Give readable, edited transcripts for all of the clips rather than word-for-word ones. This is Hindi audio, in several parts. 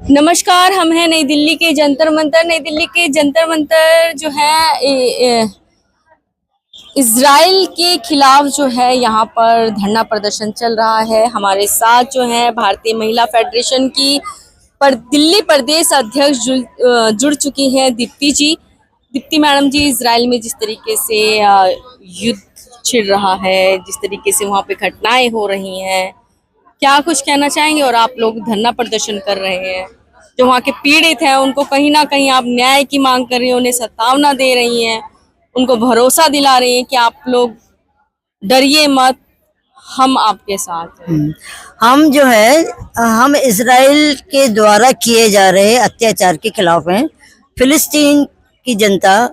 नमस्कार, हम हैं नई दिल्ली के जंतर मंतर। नई दिल्ली के जंतर मंतर जो है इजराइल के खिलाफ जो है यहाँ पर धरना प्रदर्शन चल रहा है। हमारे साथ जो है भारतीय महिला फेडरेशन की दिल्ली प्रदेश अध्यक्ष जुड़ चुकी हैं दीप्ति जी। दीप्ति मैडम जी, इजराइल में जिस तरीके से युद्ध छिड़ रहा है, जिस तरीके से वहाँ पे घटनाएं हो रही हैं, क्या कुछ कहना चाहेंगे? और आप लोग धरना प्रदर्शन कर रहे हैं, जो वहाँ के पीड़ित हैं उनको कहीं ना कहीं आप न्याय की मांग कर रही हैं, उन्हें सत्तावना दे रही हैं, उनको भरोसा दिला रही हैं कि आप लोग डरिए मत, हम आपके साथ हैं। हम जो है हम इजराइल के द्वारा किए जा रहे अत्याचार के खिलाफ हैं। फिलिस्तीन की जनता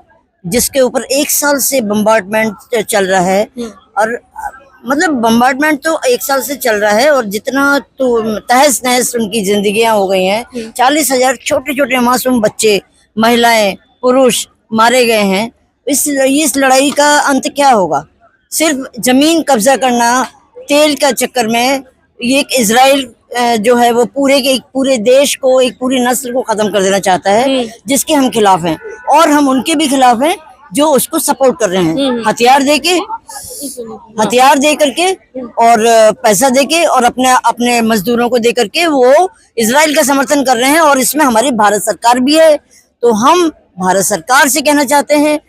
जिसके ऊपर 1 साल से बम्बार्डमेंट चल रहा है, और मतलब बम्बार्डमेंट तो 1 साल से चल रहा है, और जितना तो तहस नहस उनकी जिंदगियां हो गई हैं। 40,000 छोटे छोटे मासूम बच्चे, महिलाएं, पुरुष मारे गए हैं। इस लड़ाई का अंत क्या होगा? सिर्फ जमीन कब्जा करना, तेल का चक्कर में ये एक इजराइल जो है वो पूरे देश को, एक पूरी नस्ल को खत्म कर देना चाहता है, जिसके हम खिलाफ हैं। और हम उनके भी खिलाफ हैं जो उसको सपोर्ट कर रहे हैं, हथियार दे करके और पैसा दे के और अपने मजदूरों को दे करके वो इजराइल का समर्थन कर रहे हैं। और इसमें हमारी भारत सरकार भी है। तो हम भारत सरकार से कहना चाहते हैं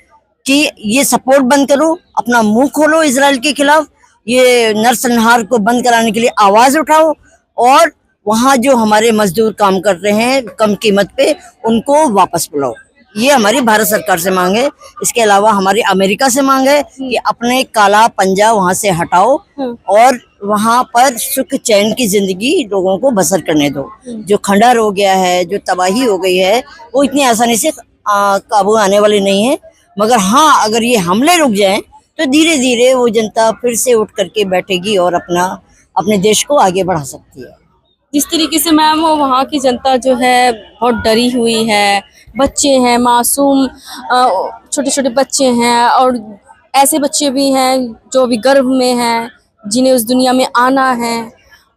कि ये सपोर्ट बंद करो, अपना मुंह खोलो इजराइल के खिलाफ, ये नरसंहार को बंद कराने के लिए आवाज उठाओ, और वहां जो हमारे मजदूर काम कर रहे हैं कम कीमत पे, उनको वापस बुलाओ। ये हमारी भारत सरकार से मांग है। इसके अलावा हमारी अमेरिका से मांग है कि अपने काला पंजा वहां से हटाओ और वहां पर सुख चैन की जिंदगी लोगों को बसर करने दो। जो खंडहर हो गया है, जो तबाही हो गई है, वो इतनी आसानी से काबू आने वाली नहीं है। मगर हाँ, अगर ये हमले रुक जाएं तो धीरे धीरे वो जनता फिर से उठ करके बैठेगी और अपने देश को आगे बढ़ा सकती है। जिस तरीके से मैम वो वहाँ की जनता जो है बहुत डरी हुई है, बच्चे हैं, मासूम छोटे छोटे बच्चे हैं, और ऐसे बच्चे भी हैं जो भी गर्भ में हैं, जिन्हें उस दुनिया में आना है।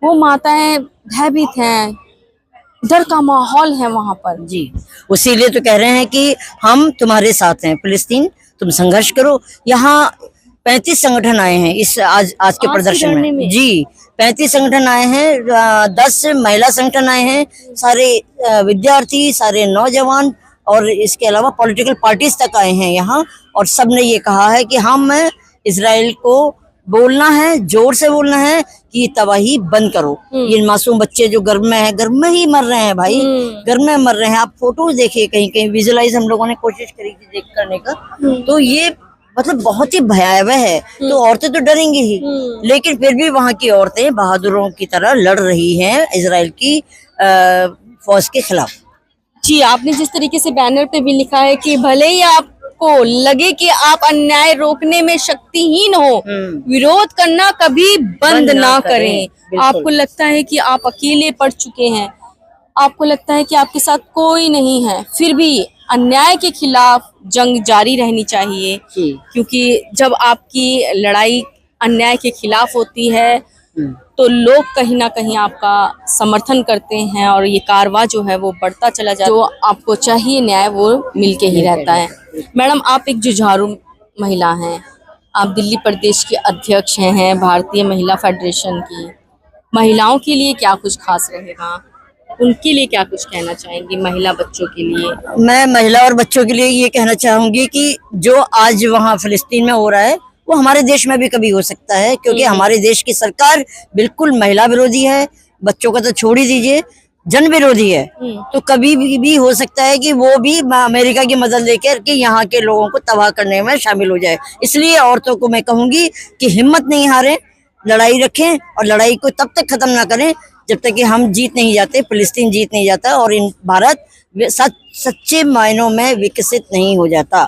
वो माताएं भयभीत हैं, डर का माहौल है वहाँ पर। जी, उसीलिए तो कह रहे हैं कि हम तुम्हारे साथ हैं। फिलिस्तीन, तुम संघर्ष करो। यहाँ 35 संगठन आए हैं इस आज के प्रदर्शन में। जी, 35 संगठन आए हैं, 10 महिला संगठन आए हैं, सारे विद्यार्थी, सारे नौजवान, और इसके अलावा पॉलिटिकल पार्टीज तक आए हैं यहाँ। और सब ने ये कहा है कि हम इजराइल को बोलना है, जोर से बोलना है कि ये तबाही बंद करो। ये मासूम बच्चे जो गर्भ में हैं, गर्भ में ही मर रहे हैं भाई, गर्भ में मर रहे हैं। आप फोटो देखिए, कहीं कहीं विजुअलाइज हम लोगों ने कोशिश करी थी देख करने का, तो ये मतलब बहुत ही भयावह है। तो औरतें तो डरेंगी ही, लेकिन फिर भी वहाँ की औरतें बहादुरों की तरह लड़ रही हैं इजराइल की फौज के खिलाफ। जी, आपने जिस तरीके से बैनर पे भी लिखा है कि भले ही आपको लगे कि आप अन्याय रोकने में शक्तिहीन हो, विरोध करना कभी बंद ना करें। आपको लगता है कि आप अकेले पड़ चुके हैं, आपको लगता है कि आपके साथ कोई नहीं है, फिर भी अन्याय के खिलाफ जंग जारी रहनी चाहिए, क्योंकि जब आपकी लड़ाई अन्याय के खिलाफ होती है तो लोग कहीं ना कहीं आपका समर्थन करते हैं, और ये कारवा जो है वो बढ़ता चला जाता है। जो आपको चाहिए न्याय वो मिलके ही रहता है। मैडम, आप एक जुझारू महिला हैं, आप दिल्ली प्रदेश की अध्यक्ष हैं भारतीय महिला फेडरेशन की। महिलाओं के लिए क्या कुछ खास रहेगा, उनके लिए क्या कुछ कहना चाहेंगी? महिला बच्चों के लिए मैं महिला और बच्चों के लिए ये कहना चाहूंगी कि जो आज वहाँ फिलिस्तीन में हो रहा है वो हमारे देश में भी कभी हो सकता है, क्योंकि हमारे देश की सरकार बिल्कुल महिला विरोधी है। बच्चों का तो छोड़ ही दीजिए, जन विरोधी है। तो कभी भी हो सकता है कि वो भी अमेरिका की मदद लेकर के यहाँ के लोगों को तबाह करने में शामिल हो जाए। इसलिए औरतों को मैं कहूंगी कि हिम्मत नहीं हारें, लड़ाई रखें, और लड़ाई को तब तक खत्म ना करें जब तक कि हम जीत नहीं जाते, फिलिस्तीन जीत नहीं जाता, और इन भारत सच्चे मायनों में विकसित नहीं हो जाता।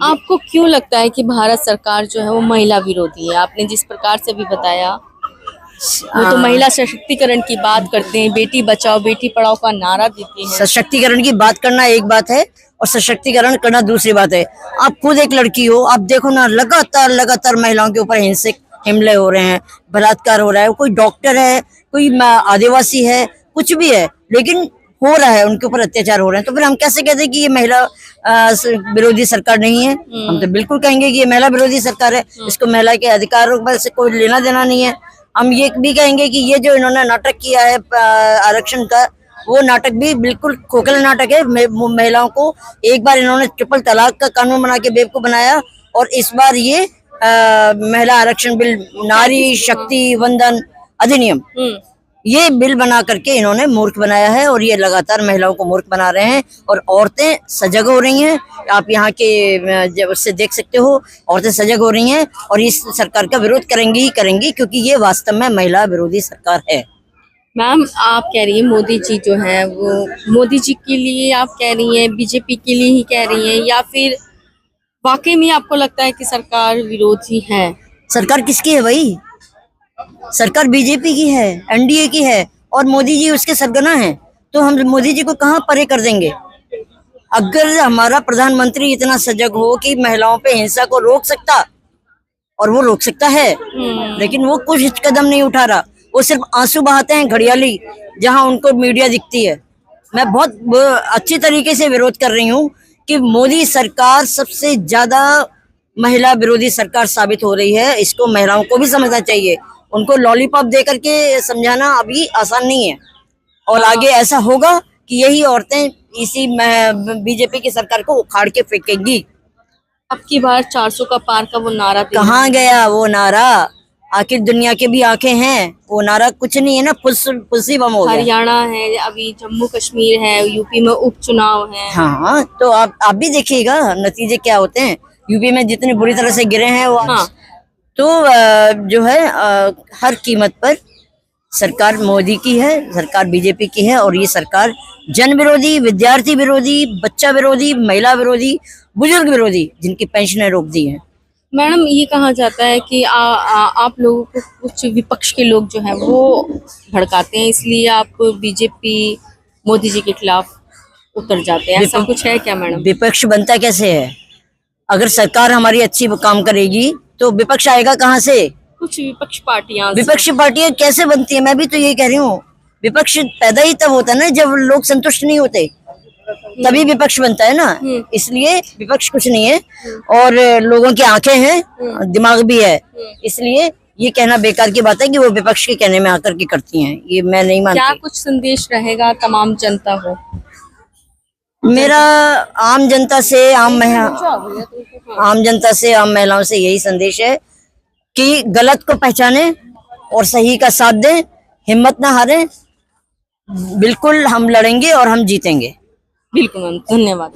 आपको क्यों लगता है कि भारत सरकार जो है वो महिला विरोधी है? आपने जिस प्रकार से भी बताया, वो तो महिला सशक्तिकरण की बात करते हैं, बेटी बचाओ बेटी पढ़ाओ का नारा देते हैं। सशक्तिकरण की बात करना एक बात है और सशक्तिकरण करना दूसरी बात है। आप खुद एक लड़की हो, आप देखो ना, लगातार महिलाओं के ऊपर हिंसक हमले हो रहे हैं, बलात्कार हो रहा है। कोई डॉक्टर है, कोई आदिवासी है, कुछ भी है, लेकिन हो रहा है, उनके ऊपर अत्याचार हो रहे हैं, तो फिर हम कैसे कहते हैं कि ये महिला विरोधी सरकार नहीं है? हम तो बिल्कुल कहेंगे कि ये महिला विरोधी सरकार है, इसको महिला के अधिकारों से कोई लेना देना नहीं है। हम ये भी कहेंगे कि ये जो इन्होंने नाटक किया है आरक्षण का, वो नाटक भी बिल्कुल खोखला नाटक है। महिलाओं को एक बार इन्होंने ट्रिपल तलाक का कानून बना के बेवकूफ बनाया, और इस बार ये महिला आरक्षण बिल, नारी शक्ति वंदन अधिनियम, ये बिल बना करके इन्होंने मूर्ख बनाया है, और ये लगातार महिलाओं को मूर्ख बना रहे हैं। और औरतें सजग हो रही हैं, आप यहाँ के जब उससे देख सकते हो, औरतें सजग हो रही हैं और इस सरकार का विरोध करेंगी ही करेंगी, क्योंकि ये वास्तव में महिला विरोधी सरकार है। मैम, आप कह रही हैं मोदी जी जो है वो मोदी जी के लिए आप कह रही हैं, बीजेपी के लिए ही कह रही हैं, या फिर वाकई में आपको लगता है कि सरकार विरोधी है? सरकार किसकी है भाई? सरकार बीजेपी की है, एनडीए की है, और मोदी जी उसके सरगना हैं। तो हम मोदी जी को कहाँ परे कर देंगे? अगर हमारा प्रधानमंत्री इतना सजग हो कि महिलाओं पे हिंसा को रोक सकता, और वो रोक सकता है, लेकिन वो कुछ कदम नहीं उठा रहा। वो सिर्फ आंसू बहाते हैं घड़ियाली, जहां उनको मीडिया दिखती है। मैं बहुत अच्छी तरीके से विरोध कर रही हूँ कि मोदी सरकार सबसे ज्यादा महिला विरोधी सरकार साबित हो रही है। इसको महिलाओं को भी समझना चाहिए। उनको लॉलीपॉप दे करके समझाना अभी आसान नहीं है, और आगे ऐसा होगा कि यही औरतें इसी बीजेपी की सरकार को उखाड़ के फेंकेगी। अब की बार 400 का पार का वो नारा कहाँ गया वो नारा? आखिर दुनिया के भी आंखें हैं, वो नारा कुछ नहीं है ना, पुलसी बम हो गया। हरियाणा है, अभी जम्मू कश्मीर है, यूपी में उपचुनाव है। हाँ, तो आप भी देखिएगा नतीजे क्या होते हैं। यूपी में जितनी बुरी तरह से गिरे हैं वो, हाँ। तो जो है हर कीमत पर सरकार मोदी की है, सरकार बीजेपी की है, और ये सरकार जन विरोधी, विद्यार्थी विरोधी, बच्चा विरोधी, महिला विरोधी, बुजुर्ग विरोधी, जिनकी पेंशनें रोक दी हैं। मैडम, ये कहा जाता है कि आप लोगों को कुछ विपक्ष के लोग जो हैं वो भड़काते हैं, इसलिए आप बीजेपी मोदी जी के खिलाफ उतर जाते हैं, ऐसा कुछ है क्या मैडम? विपक्ष बनता कैसे है? अगर सरकार हमारी अच्छी काम करेगी तो विपक्ष आएगा कहाँ से? कुछ विपक्ष पार्टियां कैसे बनती है? मैं भी तो यही कह रही हूँ, विपक्ष पैदा ही तब होता है ना जब लोग संतुष्ट नहीं होते, तभी विपक्ष बनता है ना। इसलिए विपक्ष कुछ नहीं है, और लोगों की आंखें हैं, दिमाग भी है, इसलिए ये कहना बेकार की बात है कि वो विपक्ष के कहने में आकर के करती हैं, ये मैं नहीं मानती। क्या कुछ संदेश रहेगा तमाम जनता को? मेरा आम जनता से आम महिलाओं से यही संदेश है कि गलत को पहचाने और सही का साथ दें, हिम्मत ना हारें। बिल्कुल हम लड़ेंगे और हम जीतेंगे। बिल्कुल मैम, धन्यवाद।